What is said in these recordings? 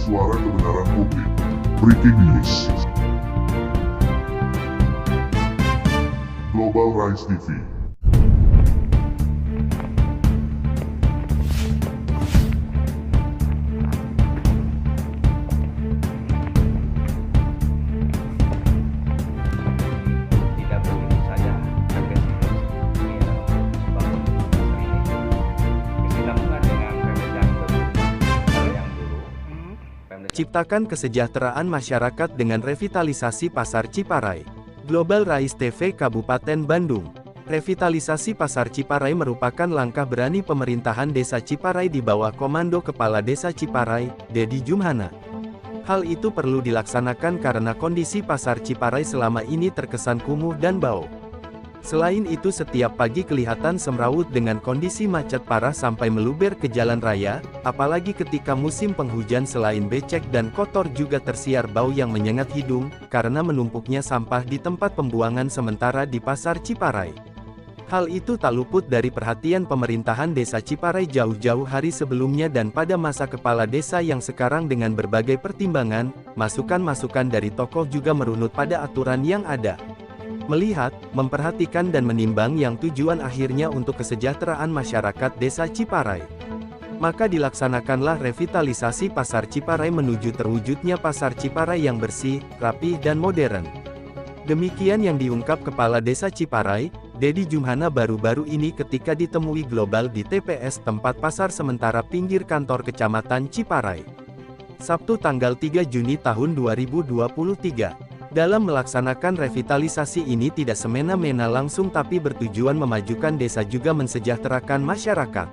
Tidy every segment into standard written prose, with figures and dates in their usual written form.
suara kebenaran publik. Breaking News. Global Rise TV. Tidak begitu saja Pemdes ini membangun pasar ini kesinambungan dengan Pemdes yang dulu. Pemdes Ciptakan kesejahteraan masyarakat dengan revitalisasi Pasar Ciparai. Global Rise TV Kabupaten Bandung. Revitalisasi Pasar Ciparai merupakan langkah berani pemerintahan Desa Ciparai di bawah komando Kepala Desa Ciparai, Dedi Jumhana. Hal itu perlu dilaksanakan karena kondisi Pasar Ciparai selama ini terkesan kumuh dan bau. Selain itu setiap pagi kelihatan semrawut dengan kondisi macet parah sampai meluber ke jalan raya, apalagi ketika musim penghujan selain becek dan kotor juga tersiar bau yang menyengat hidung, karena menumpuknya sampah di tempat pembuangan sementara di Pasar Ciparai. Hal itu tak luput dari perhatian pemerintahan Desa Ciparai jauh-jauh hari sebelumnya dan pada masa kepala desa yang sekarang dengan berbagai pertimbangan, masukan-masukan dari tokoh juga merunut pada aturan yang ada. Melihat, memperhatikan dan menimbang yang tujuan akhirnya untuk kesejahteraan masyarakat Desa Ciparai. Maka dilaksanakanlah revitalisasi Pasar Ciparai menuju terwujudnya Pasar Ciparai yang bersih, rapih dan modern. Demikian yang diungkap Kepala Desa Ciparai, Dedi Jumhana baru-baru ini ketika ditemui Global di TPS tempat pasar sementara pinggir kantor Kecamatan Ciparai. Sabtu tanggal 3 Juni tahun 2023. Dalam melaksanakan revitalisasi ini tidak semena-mena langsung tapi bertujuan memajukan desa juga mensejahterakan masyarakat.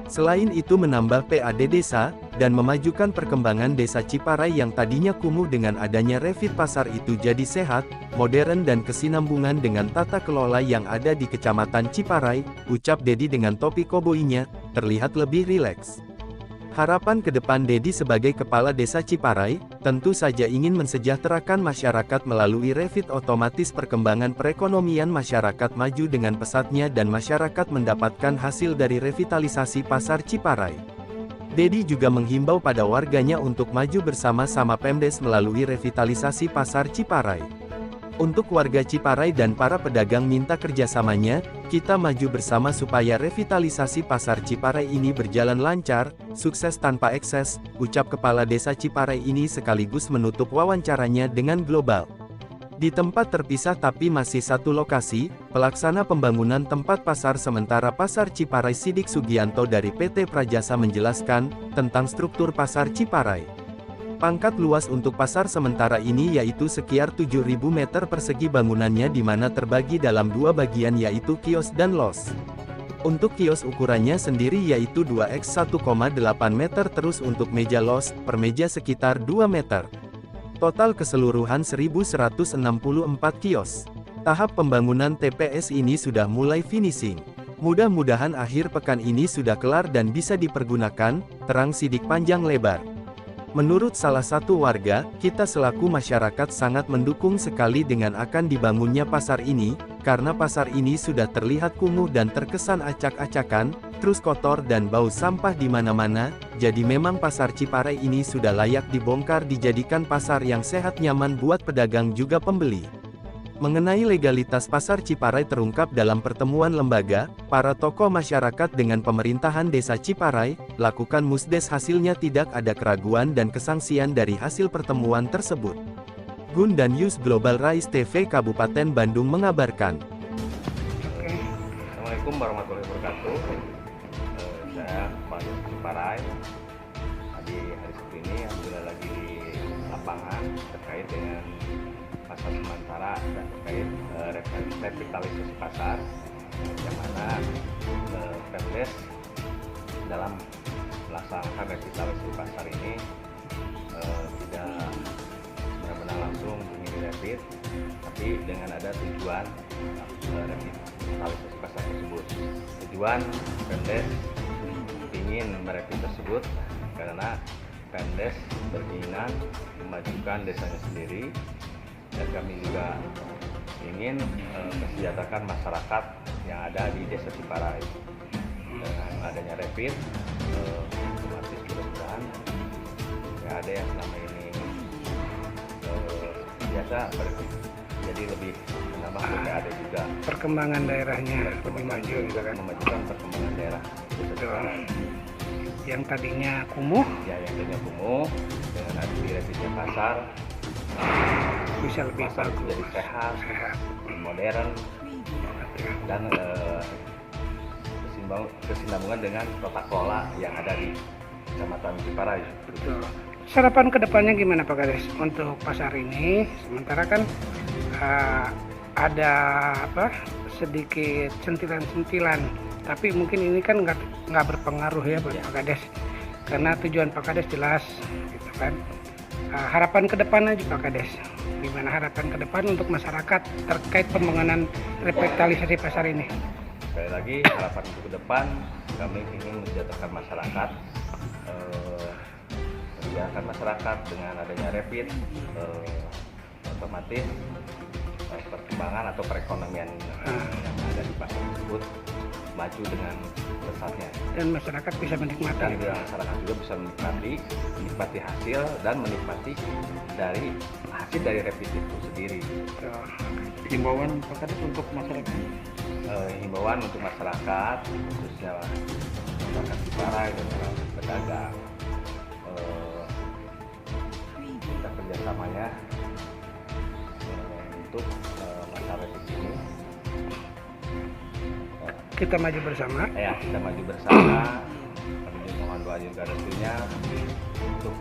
Selain itu menambah PAD desa, dan memajukan perkembangan Desa Ciparai yang tadinya kumuh dengan adanya revit pasar itu jadi sehat, modern dan kesinambungan dengan tata kelola yang ada di Kecamatan Ciparai, ucap Dedi dengan topi koboinya, terlihat lebih rileks. Harapan ke depan Dedi sebagai Kepala Desa Ciparai, tentu saja ingin mensejahterakan masyarakat melalui revit otomatis perkembangan perekonomian masyarakat maju dengan pesatnya dan masyarakat mendapatkan hasil dari revitalisasi Pasar Ciparai. Dedi juga menghimbau pada warganya untuk maju bersama-sama Pemdes melalui revitalisasi Pasar Ciparai. Untuk warga Ciparai dan para pedagang minta kerjasamanya, kita maju bersama supaya revitalisasi Pasar Ciparai ini berjalan lancar, sukses tanpa ekses, ucap Kepala Desa Ciparai ini sekaligus menutup wawancaranya dengan Global. Di tempat terpisah tapi masih satu lokasi, pelaksana pembangunan tempat pasar sementara Pasar Ciparai Sidik Sugianto dari PT Prajasa menjelaskan, tentang struktur Pasar Ciparai. Pangkat luas untuk pasar sementara ini yaitu sekitar 7.000 meter persegi bangunannya di mana terbagi dalam dua bagian yaitu kios dan los. Untuk kios ukurannya sendiri yaitu 2x 1,8 meter terus untuk meja los, per meja sekitar 2 meter. Total keseluruhan 1.164 kios. Tahap pembangunan TPS ini sudah mulai finishing. Mudah-mudahan akhir pekan ini sudah kelar dan bisa dipergunakan, terang Sidik panjang lebar. Menurut salah satu warga, kita selaku masyarakat sangat mendukung sekali dengan akan dibangunnya pasar ini, karena pasar ini sudah terlihat kumuh dan terkesan acak-acakan, terus kotor dan bau sampah di mana-mana, jadi memang Pasar Ciparai ini sudah layak dibongkar dijadikan pasar yang sehat nyaman buat pedagang juga pembeli. Mengenai legalitas Pasar Ciparai terungkap dalam pertemuan lembaga, para tokoh masyarakat dengan pemerintahan Desa Ciparai, lakukan musdes hasilnya tidak ada keraguan dan kesangsian dari hasil pertemuan tersebut. Gun dan Yus Global Rise TV Kabupaten Bandung mengabarkan. Assalamualaikum warahmatullahi wabarakatuh. Saya Pak Ciparai. Di hari Sabtu ini alhamdulillah lagi di lapangan terkait dengan pasar sementara dan terkait revitalisasi pasar, yang mana Pemdes dalam melaksanakan revitalisasi pasar ini tidak benar-benar langsung bunyi revit, tapi dengan ada tujuan revitalisasi pasar tersebut. Tujuan Pemdes ingin merevit tersebut karena Pemdes berkeinginan memajukan desanya sendiri, dan kami juga ingin mensejahterakan masyarakat yang ada di Desa Ciparai. Dengan adanya revit, otomatis mudah-mudahan ya ada yang selama ini biasa jadi lebih menambah PPAD juga. Perkembangan daerahnya lebih maju gitu kan. Memajukan perkembangan daerah. Betul. Yang tadinya kumuh Ya, yang tadinya kumuh dengan ada direvisinya pasar bisa lebih bagus, bagus, jadi sehat, modern, dan kesinambungan dengan tata kelola yang ada di Kecamatan Ciparai. Betul. Sarapan kedepannya gimana Pak Kades untuk pasar ini? Sementara kan ada sedikit sentilan-sentilan, tapi mungkin ini kan nggak berpengaruh ya Pak Kades, karena tujuan Pak Kades jelas, gitu kan. Harapan kedepannya Pak Kades, gimana harapan ke depan untuk masyarakat terkait pembangunan revitalisasi pasar ini? Sekali lagi, harapan untuk ke depan kami ingin mensejahterakan masyarakat dengan adanya rapid, otomatis perkembangan atau perekonomian yang ada di pasar tersebut maju dengan pesatnya, dan masyarakat bisa menikmati. Dan masyarakat juga bisa menikmati hasil dan menikmati dari hasil dari rapid itu sendiri. Himbauan Pak Kades untuk masyarakat? Himbauan untuk masyarakat, khususnya masyarakat Ciparai dan pedagang, kita kerjasamanya untuk masalah di sini. Kita maju bersama. Ya, kita maju bersama. Kami mohon doa juga restunya untuk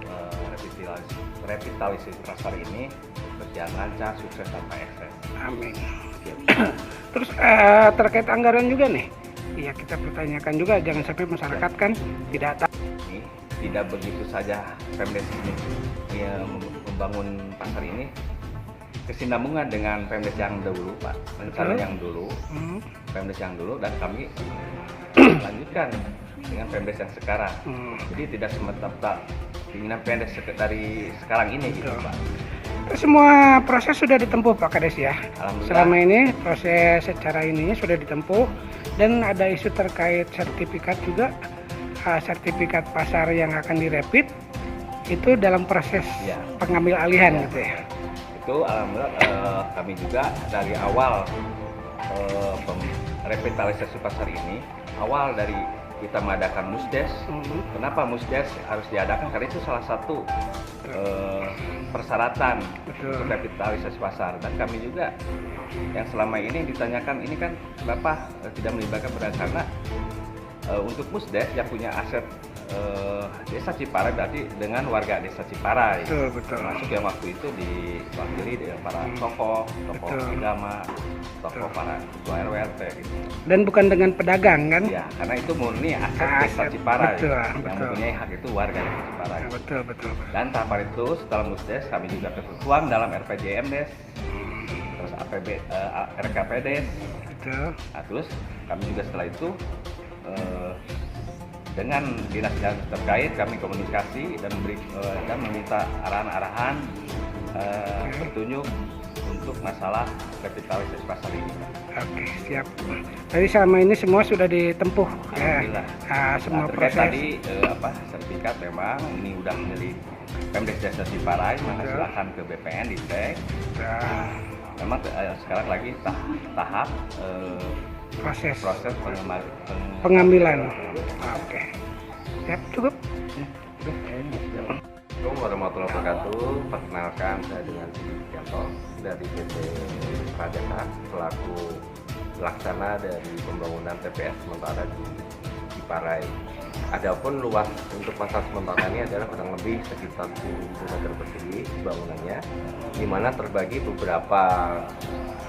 revitalisasi pasar ini berjalan lancar, sukses tanpa ekses. Amin. Terus terkait anggaran juga nih, ya kita pertanyakan juga, jangan sampai masyarakat kan tidak tahu. Tidak begitu saja Pemdes ini membangun pasar ini kesinambungan dengan Pemdes yang dulu, Pak. Rencana yang dulu, Pemdes yang dulu, dan kami lanjutkan dengan Pemdes yang sekarang. Jadi tidak semata-mata keinginan Pemdes dari sekarang ini, gitu, Pak. Semua proses sudah ditempuh Pak Kades ya. Selama ini proses secara ini sudah ditempuh, dan ada isu terkait sertifikat juga. Sertifikat pasar yang akan direpit itu dalam proses pengambil alihan gitu ya. Itu alhamdulillah kami juga dari awal revitalisasi pasar ini, awal dari kita mengadakan musdes. Kenapa musdes harus diadakan? Karena itu salah satu persyaratan untuk revitalisasi pasar. Dan kami juga yang selama ini ditanyakan, ini kan kenapa tidak melibatkan pedagang, karena untuk musdes yang punya aset desa Ciparai berarti dengan warga desa Ciparai, termasuk yang waktu itu diwakili dengan para tokoh agama, tokoh para ketua RW RT gitu. Dan bukan dengan pedagang kan? Ya, karena itu murni aset desa Ciparai, yang mempunyai hak itu warga desa Ciparai. Betul. Dan tahapan itu setelah musdes kami juga ketentuan dalam RPJM Des, terus RKP Des. Nah, terus kami juga setelah itu dengan dinas-dinas terkait kami komunikasi dan meminta arahan-arahan petunjuk untuk masalah revitalisasi pasar ini. Oke, siap. Jadi selama ini semua sudah ditempuh. Alhamdulillah. Semua proses. Tadi sertifikat memang ini udah milik Pemdes Desa Ciparai, maka silakan ke BPN dicek. Memang sekarang lagi tahap proses pengambilan. Oke. Siap, cukup. Assalamualaikum warahmatullahi wabarakatuh. Perkenalkan, saya dengan Sidik Yanto dari PT Pradesa selaku pelaksana dari pembangunan TPS sementara di Ciparai. Adapun luas untuk pasar sementara ini adalah kurang lebih sekitar 10.000 meter persegi bangunannya, di mana terbagi beberapa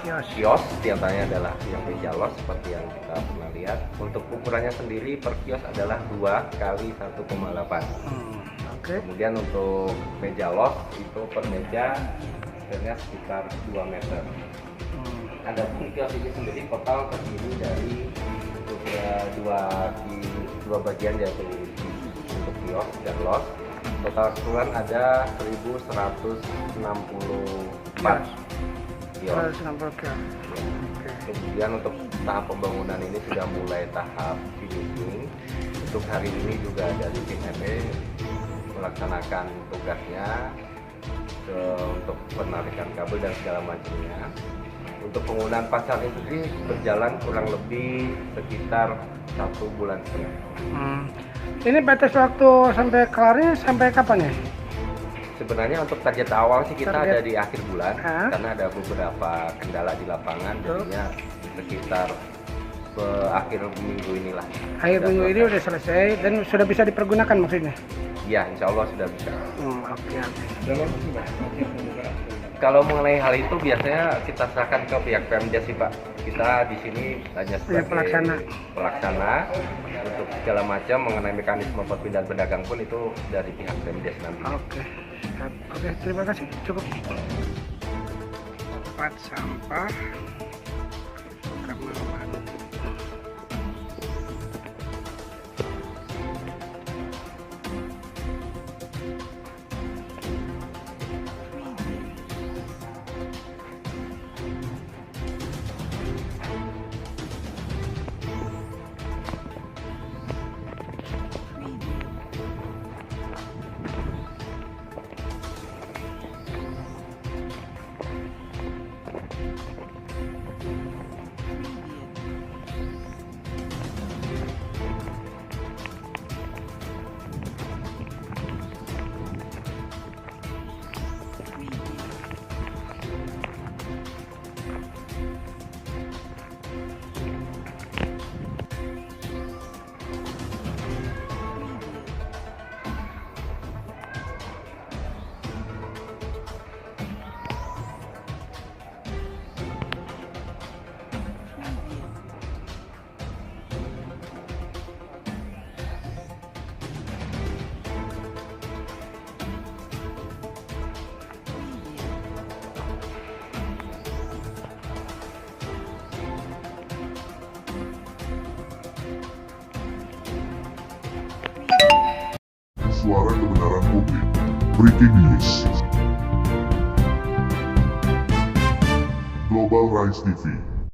kios, diantaranya adalah yang meja los seperti yang kita pernah lihat. Untuk ukurannya sendiri per kios adalah 2 kali 1,8. Kemudian untuk meja los itu per meja sebenarnya sekitar 2 meter. Adapun kios ini sendiri total terdiri dari dua bagian, yaitu untuk kios dan los. Total keseluruhan ada 1.164 kios. Kemudian untuk tahap pembangunan ini sudah mulai tahap finishing. Untuk hari ini juga dari tim RT melaksanakan tugasnya untuk penarikan kabel dan segala macamnya. Untuk penggunaan pasar itu sendiri berjalan kurang lebih sekitar 1,5 bulan. Ini batas waktu sampai kelarnya sampai kapan ya? Sebenarnya untuk target awal sih kita ada di akhir bulan, karena ada beberapa kendala di lapangan, jadinya sekitar akhir minggu inilah. Akhir minggu ini udah selesai dan sudah bisa dipergunakan maksudnya? Ya, insya Allah sudah bisa. Oke. Kalau mengenai hal itu biasanya kita serahkan ke pihak Pemdes sih Pak. Kita di sini hanya sebagai pelaksana untuk segala macam mengenai mekanisme perpindahan pedagang pun itu dari pihak Pemdes nanti. Oke, terima kasih. Cukup. Tempat sampah Kamal Bandung. Suara kebenaran publik. Breaking News. Global Rise TV.